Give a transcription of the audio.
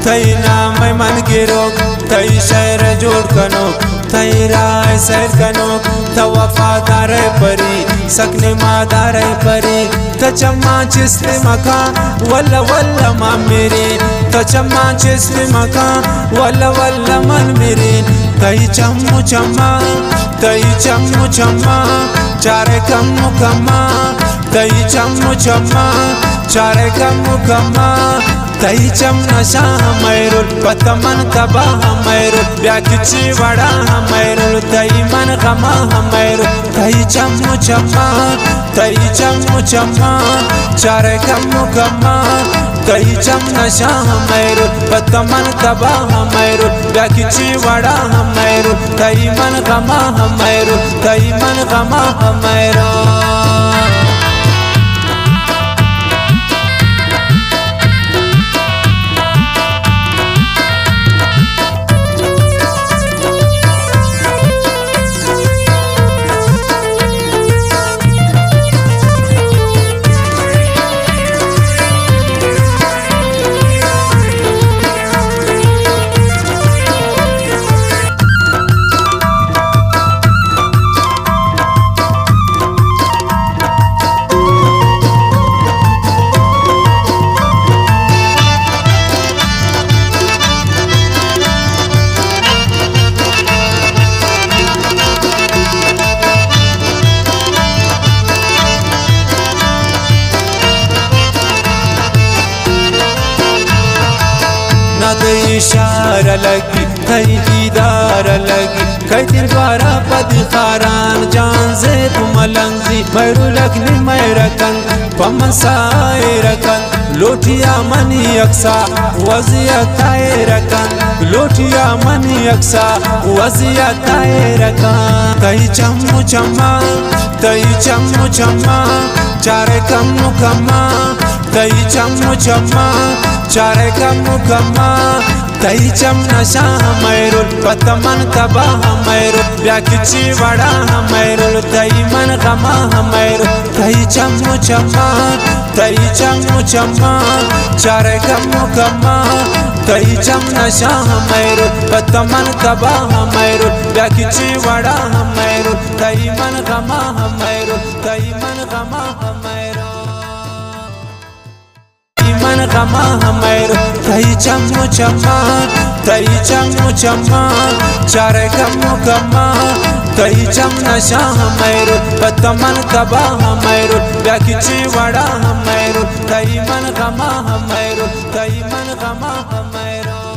تئی نام من گیروک تئی شہر جوڑ کنوک تئی رائے سیر کنوک تا وفادار پری سکن مادار پری تا چما چست مکان ولا ولا ما میرین تا چما چست مکان ولا ولا من میرین تئی چمو چما تئی چمو چما چارے کمو کما تئی چمو چما چارے کمو کما تئی چم نشا میرل پتمن کبا میرل بیا کچی وڑا میرل تئی من غما میرل تئی چم چما تئی چم چما چارے کم کما تئی چم نشا میرل پتمن کبا میرل بیا کچی وڑا میرل تئی من غما میرل تئی من غما میرل इशारा लगी तई दीदार लगी कई दिन द्वारा पदी खारान जान से तुम लंगी मैरू लगनी मैरकन पमन साए रकन लोटिया मनी अक्सा वजिया ताए रकन लोटिया मनी अक्सा वजिया ताए रकन तई चम्मू चम्मा तई चम्मू चम्मा चारे कम्मू कम्मा तई चम्मू चम्मा चारे कम्मू कम्मा तई चम नशा मैरुल पतमन कबा मैरुल ब्या किची वड़ा मैरुल तई मन गमा मैरुल तई चम चम्मा तई चम चम्मा चारे कम्मू कम्मा तई चम नशा मैरुल पतमन कबा मैरुल ब्या किची वड़ा मैरुल तई मन गमा मैरुल तई मन गमा मैरुल मन गमा मैरुल तई चम्मू चम्मा तई चम्मू चम्मा चारे कम्मू कम्मा तई चम नशा मैरुल पतमन कबा मैरुल ब्या किची वड़ा मैरुल तई मन गमा मैरुल तई मन गमा मैरुल।